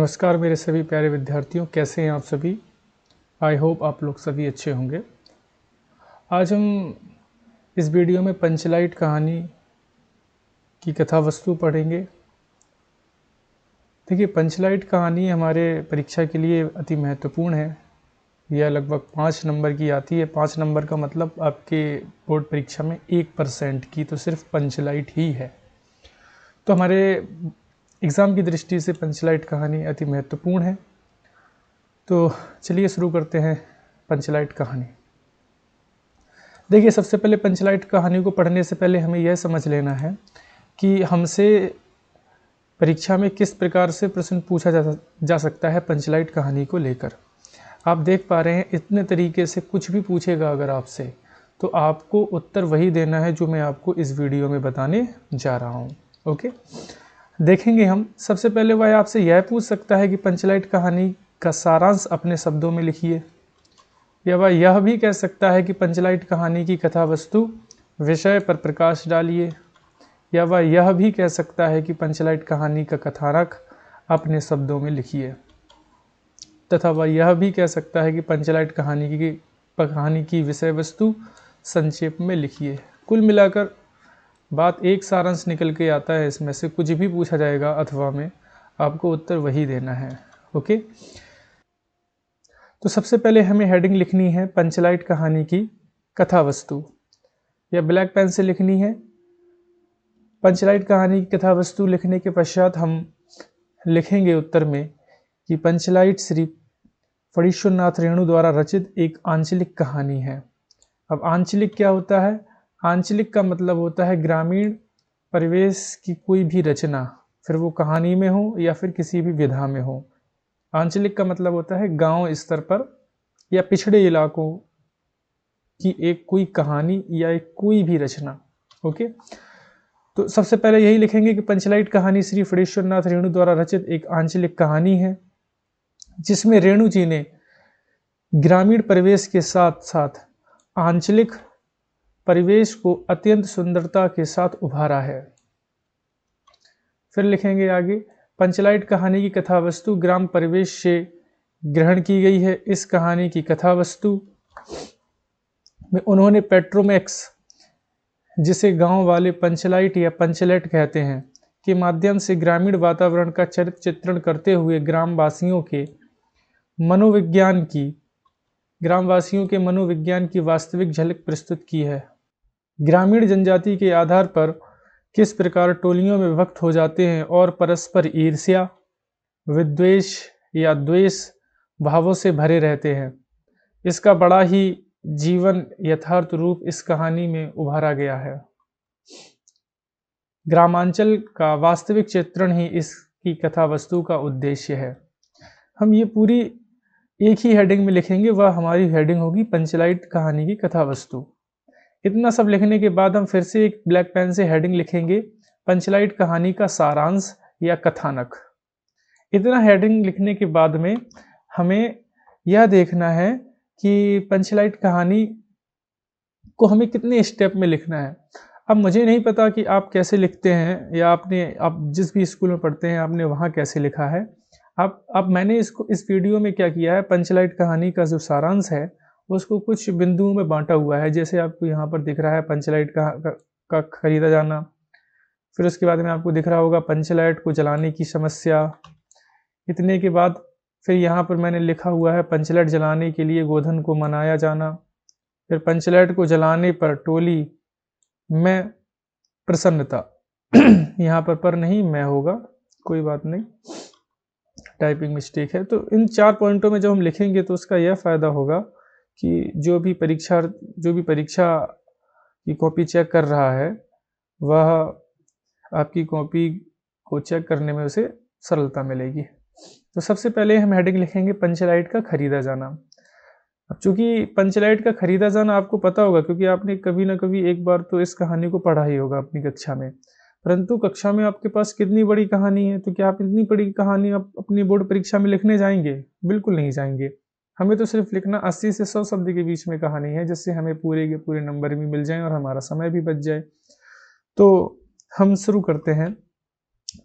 नमस्कार मेरे सभी प्यारे विद्यार्थियों, कैसे हैं आप सभी। आई होप आप लोग सभी अच्छे होंगे। आज हम इस वीडियो में पंचलाइट कहानी की कथा वस्तु पढ़ेंगे। देखिए, पंचलाइट कहानी हमारे परीक्षा के लिए अति महत्वपूर्ण है। यह लगभग 5 नंबर की आती है। 5 नंबर का मतलब आपके बोर्ड परीक्षा में 1% की तो सिर्फ पंचलाइट ही है। तो हमारे एग्ज़ाम की दृष्टि से पंचलाइट कहानी अति महत्वपूर्ण है। तो चलिए शुरू करते हैं पंचलाइट कहानी। देखिए, सबसे पहले पंचलाइट कहानी को पढ़ने से पहले हमें यह समझ लेना है कि हमसे परीक्षा में किस प्रकार से प्रश्न पूछा जा सकता है पंचलाइट कहानी को लेकर। आप देख पा रहे हैं, इतने तरीके से कुछ भी पूछेगा अगर आपसे, तो आपको उत्तर वही देना है जो मैं आपको इस वीडियो में बताने जा रहा हूँ। ओके, देखेंगे हम। सबसे पहले वह आपसे यह पूछ सकता है कि पंचलाइट कहानी का सारांश अपने शब्दों में लिखिए, या वह यह भी कह सकता है कि पंचलाइट कहानी की कथा वस्तु विषय पर प्रकाश डालिए, या वह यह भी कह सकता है कि पंचलाइट कहानी का कथानक अपने शब्दों में लिखिए, तथा वह यह भी कह सकता है कि पंचलाइट कहानी की विषय वस्तु संक्षेप में लिखिए। कुल मिलाकर बात एक सारांश निकल के आता है। इसमें से कुछ भी पूछा जाएगा अथवा में आपको उत्तर वही देना है। ओके, तो सबसे पहले हमें हेडिंग लिखनी है पंचलाइट कहानी की कथा वस्तु, या ब्लैक पेन से लिखनी है। पंचलाइट कहानी की कथा वस्तु लिखने के पश्चात हम लिखेंगे उत्तर में कि पंचलाइट श्री फणीश्वरनाथ रेणु द्वारा रचित एक आंचलिक कहानी है। अब आंचलिक क्या होता है? आंचलिक का मतलब होता है ग्रामीण परिवेश की कोई भी रचना, फिर वो कहानी में हो या फिर किसी भी विधा में हो। आंचलिक का मतलब होता है गांव स्तर पर या पिछड़े इलाकों की एक कोई कहानी या एक कोई भी रचना। ओके, तो सबसे पहले यही लिखेंगे कि पंचलाइट कहानी श्री फणीश्वरनाथ रेणु द्वारा रचित एक आंचलिक कहानी है, जिसमें रेणु जी ने ग्रामीण परिवेश के साथ साथ आंचलिक परिवेश को अत्यंत सुंदरता के साथ उभारा है। फिर लिखेंगे आगे, पंचलाइट कहानी की कथा वस्तु ग्राम परिवेश से ग्रहण की गई है। इस कहानी की कथा वस्तु में उन्होंने पेट्रोमैक्स, जिसे गांव वाले पंचलाइट या पंचलेट कहते हैं, के माध्यम से ग्रामीण वातावरण का चरित्र चित्रण करते हुए ग्रामवासियों के मनोविज्ञान की वास्तविक झलक प्रस्तुत की है। ग्रामीण जनजाति के आधार पर किस प्रकार टोलियों में विभक्त हो जाते हैं और परस्पर ईर्ष्या, विद्वेष या द्वेष भावों से भरे रहते हैं, इसका बड़ा ही जीवन यथार्थ रूप इस कहानी में उभारा गया है। ग्रामांचल का वास्तविक चित्रण ही इसकी कथा वस्तु का उद्देश्य है। हम ये पूरी एक ही हेडिंग में लिखेंगे, वह हमारी हेडिंग होगी पंचलाइट कहानी की कथा वस्तु। इतना सब लिखने के बाद हम फिर से एक ब्लैक पेन से हेडिंग लिखेंगे पंचलाइट कहानी का सारांश या कथानक। इतना हेडिंग लिखने के बाद में हमें यह देखना है कि पंचलाइट कहानी को हमें कितने स्टेप में लिखना है। अब मुझे नहीं पता कि आप कैसे लिखते हैं, या आप जिस भी स्कूल में पढ़ते हैं आपने वहाँ कैसे लिखा है। अब मैंने इस वीडियो में क्या किया है, पंचलाइट कहानी का जो सारांश है उसको कुछ बिंदुओं में बांटा हुआ है। जैसे आपको यहाँ पर दिख रहा है पंचलाइट का खरीदा जाना, फिर उसके बाद में आपको दिख रहा होगा पंचलाइट को जलाने की समस्या। इतने के बाद फिर यहाँ पर मैंने लिखा हुआ है पंचलाइट जलाने के लिए गोधन को मनाया जाना। फिर पंचलाइट को जलाने पर टोली में प्रसन्नता यहाँ पर नहीं मैं होगा, कोई बात नहीं, टाइपिंग मिस्टेक है। तो इन 4 पॉइंटों में जब हम लिखेंगे तो उसका यह फायदा होगा कि जो भी परीक्षा की कॉपी चेक कर रहा है वह आपकी कॉपी को चेक करने में उसे सरलता मिलेगी। तो सबसे पहले हम हेडिंग लिखेंगे पंचलाइट का खरीदा जाना। अब चूंकि पंचलाइट का खरीदा जाना आपको पता होगा, क्योंकि आपने कभी ना कभी एक बार तो इस कहानी को पढ़ा ही होगा अपनी कक्षा में। परंतु कक्षा में आपके पास कितनी बड़ी कहानी है, तो क्या आप इतनी बड़ी कहानी आप अपनी बोर्ड परीक्षा में लिखने जाएंगे? बिल्कुल नहीं जाएंगे। हमें तो सिर्फ लिखना 80 से 100 शब्द के बीच में कहानी है, जिससे हमें पूरे के पूरे नंबर भी मिल जाएं और हमारा समय भी बच जाए। तो हम शुरू करते हैं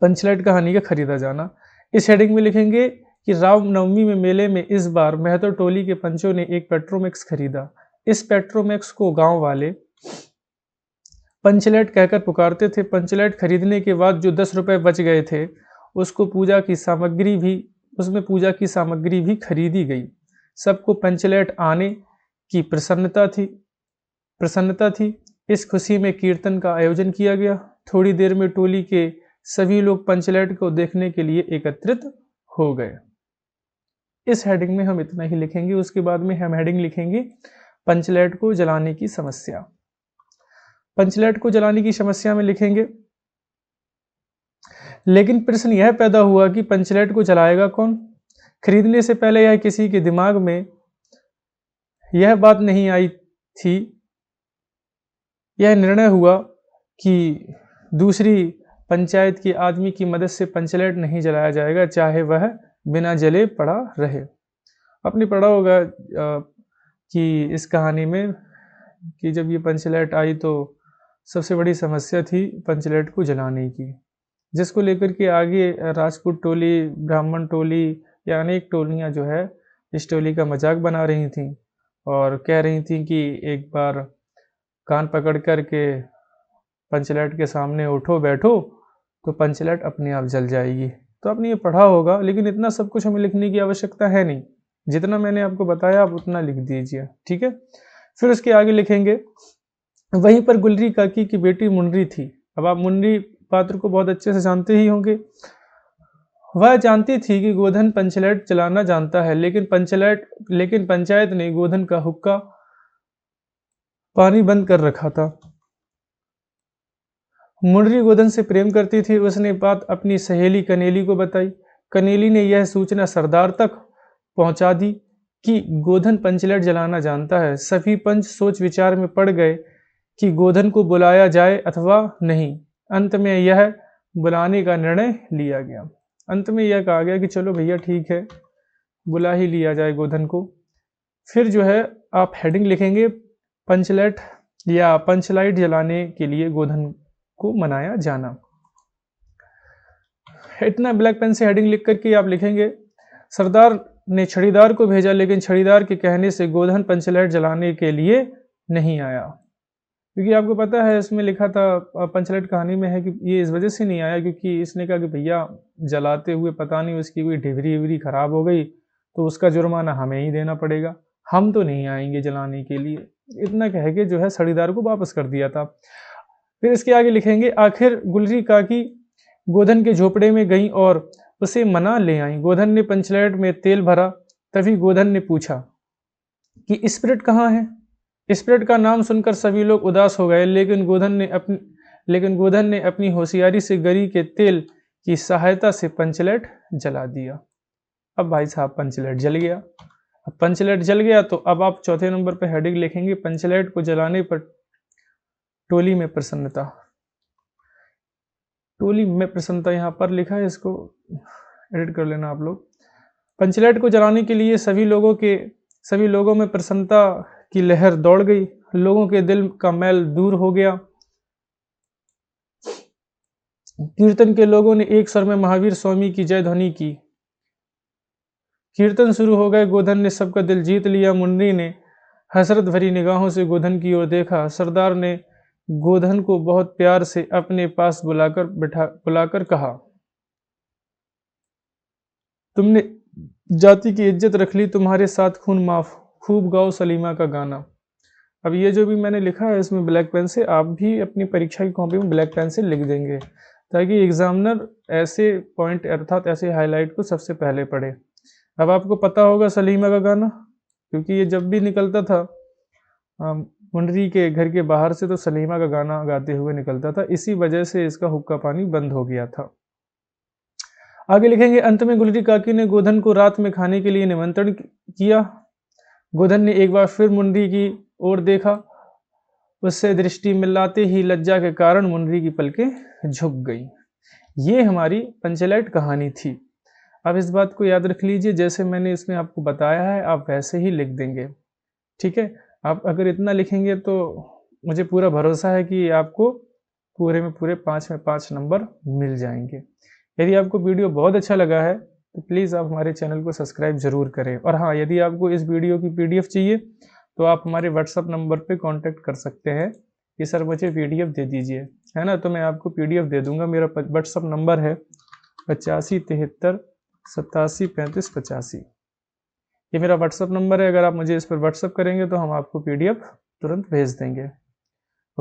पंचलाइट कहानी का खरीदा जाना। इस हेडिंग में लिखेंगे कि रामनवमी में मेले में इस बार मेहतर टोली के पंचों ने एक पेट्रोमैक्स खरीदा। इस पेट्रोमैक्स को गांव वाले पंचलेट कहकर पुकारते थे। पंचलेट खरीदने के बाद जो 10 रुपए बच गए थे उसको पूजा की सामग्री भी उसमें पूजा की सामग्री भी खरीदी गई। सबको पंचलेट आने की प्रसन्नता थी। इस खुशी में कीर्तन का आयोजन किया गया। थोड़ी देर में टोली के सभी लोग पंचलेट को देखने के लिए एकत्रित हो गए। इस हेडिंग में हम इतना ही लिखेंगे। उसके बाद में हम हेडिंग लिखेंगे पंचलेट को जलाने की समस्या। पंचलेट को जलाने की समस्या में लिखेंगे, लेकिन प्रश्न यह पैदा हुआ कि पंचलेट को जलाएगा कौन। खरीदने से पहले यह किसी के दिमाग में यह बात नहीं आई थी। यह निर्णय हुआ कि दूसरी पंचायत के आदमी की मदद से पंचलेट नहीं जलाया जाएगा, चाहे वह बिना जले पड़ा रहे। आपने पढ़ा होगा कि इस कहानी में कि जब ये पंचलेट आई तो सबसे बड़ी समस्या थी पंचलेट को जलाने की, जिसको लेकर के आगे राजपूत टोली, ब्राह्मण टोली या अनेक टोलियां जो है इस टोली का मजाक बना रही थीं और कह रही थीं कि एक बार कान पकड़ कर के पंचलेट के सामने उठो बैठो तो पंचलेट अपने आप जल जाएगी। तो आपने ये पढ़ा होगा, लेकिन इतना सब कुछ हमें लिखने की आवश्यकता है नहीं। जितना मैंने आपको बताया आप उतना लिख दीजिए, ठीक है। फिर उसके आगे लिखेंगे, वहीं पर गुलरी काकी की बेटी मुनरी थी। अब आप मुनरी पात्र को बहुत अच्छे से जानते ही होंगे। वह जानती थी कि गोधन पंचलेट चलाना जानता है, लेकिन पंचायत ने गोधन का हुक्का पानी बंद कर रखा था। मुनरी गोधन से प्रेम करती थी। उसने बात अपनी सहेली कनेली को बताई। कनेली ने यह सूचना सरदार तक पहुंचा दी कि गोधन पंचलेट जलाना जानता है। सभी पंच सोच विचार में पड़ गए कि गोधन को बुलाया जाए अथवा नहीं। अंत में यह बुलाने का निर्णय लिया गया। अंत में यह कहा गया कि चलो भैया ठीक है, बुला ही लिया जाए गोधन को। फिर जो है आप हेडिंग लिखेंगे, पंचलेट या पंचलाइट जलाने के लिए गोधन को मनाया जाना। इतना ब्लैक पेन से हेडिंग लिख करके आप लिखेंगे, सरदार ने छड़ीदार को भेजा, लेकिन छड़ीदार के कहने से गोधन पंचलेट जलाने के लिए नहीं आया। क्योंकि आपको पता है इसमें लिखा था, पंचलेट कहानी में है कि ये इस वजह से नहीं आया क्योंकि इसने कहा कि भैया जलाते हुए पता नहीं उसकी कोई डिबरी विबरी खराब हो गई तो उसका जुर्माना हमें ही देना पड़ेगा, हम तो नहीं आएंगे जलाने के लिए। इतना कह के जो है छड़ीदार को वापस कर दिया था। फिर इसके आगे लिखेंगे, आखिर गुलरी काकी गोधन के झोपड़े में गई और उसे मना ले आई। गोधन ने पंचलेट में तेल भरा। तभी गोधन ने पूछा कि स्पिरिट कहाँ है। स्पिरिट का नाम सुनकर सभी लोग उदास हो गए, लेकिन गोधन ने अपनी होशियारी से गरी के तेल की सहायता से पंचलेट जला दिया। अब भाई साहब पंचलेट जल गया। अब पंचलेट जल गया तो अब आप चौथे नंबर पर हेडिंग लिखेंगे, पंचलेट को जलाने पर टोली में प्रसन्नता। टोली में प्रसन्नता यहाँ पर लिखा है, इसको एडिट कर लेना आप लोग। पंचलेट को जलाने के लिए सभी लोगों में प्रसन्नता की लहर दौड़ गई। लोगों के दिल का मैल दूर हो गया। कीर्तन के लोगों ने एक स्वर में महावीर स्वामी की जय ध्वनि की। कीर्तन शुरू हो गए। गोधन ने सबका दिल जीत लिया। मुन्नी ने हसरत भरी निगाहों से गोधन की ओर देखा। सरदार ने गोधन को बहुत प्यार से अपने पास बुलाकर कहा, तुमने जाति की इज्जत रख ली, तुम्हारे साथ खून माफ, खूब गाओ सलीमा का गाना। अब ये जो भी मैंने लिखा है इसमें ब्लैक पेन से आप भी अपनी परीक्षा की कॉपी में ब्लैक पेन से लिख देंगे, ताकि एग्जामिनर ऐसे पॉइंट अर्थात ऐसे हाईलाइट को सबसे पहले पढ़े। अब आपको पता होगा सलीमा का गाना, क्योंकि ये जब भी निकलता था मुंडरी के घर के बाहर से तो सलीमा का गाना गाते हुए निकलता था। इसी वजह से इसका हुक्का पानी बंद हो गया था। आगे लिखेंगे, अंत में गुलरी काकी ने गोधन को रात में खाने के लिए निमंत्रण किया। गोधन ने एक बार फिर मुंडरी की ओर देखा। उससे दृष्टि मिलाते ही लज्जा के कारण मुंडरी की पलकें झुक गई। ये हमारी पंचलेट कहानी थी। अब इस बात को याद रख लीजिए, जैसे मैंने इसमें आपको बताया है आप वैसे ही लिख देंगे, ठीक है। आप अगर इतना लिखेंगे तो मुझे पूरा भरोसा है कि आपको पूरे में पूरे 5 में 5 नंबर मिल जाएंगे। यदि आपको वीडियो बहुत अच्छा लगा है तो प्लीज़ आप हमारे चैनल को सब्सक्राइब ज़रूर करें। और हाँ, यदि आपको इस वीडियो की PDF चाहिए तो आप हमारे व्हाट्सअप नंबर पे कांटेक्ट कर सकते हैं कि सर मुझे PDF दे दीजिए, है ना, तो मैं आपको PDF दे दूंगा। मेरा व्हाट्सअप नंबर है 8573873585। ये मेरा व्हाट्सअप नंबर है, अगर आप मुझे इस पर व्हाट्सअप करेंगे तो हम आपको PDF तुरंत भेज देंगे।